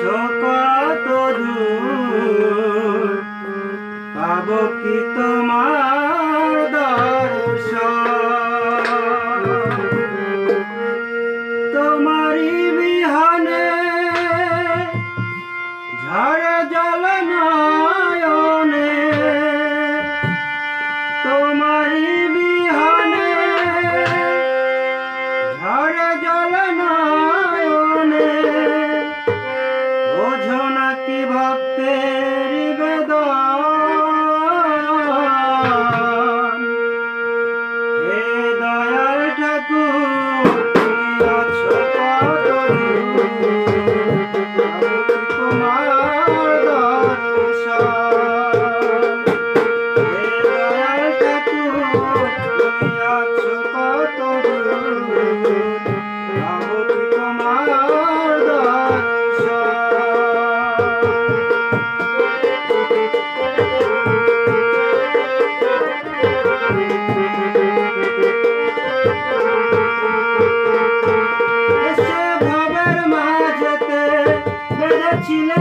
আছো কত দূর, পাব কি তোমার দর্শন? তোমারি বিহানে ঝরে জল নয়নে, তোমারি বিহানে ঝরে জল নয়নে, বোঝো নাকি ভক্তের বেদন? হে দয়াল ঠাকুর, তুমি আছো কত দূর, তোমার দর্শন? হে দয়াল ঠাকুর, তুমি আছো কত দূর, তোমার দর্শন? এসে ভবের মাঝেতে বেঁধেছিলে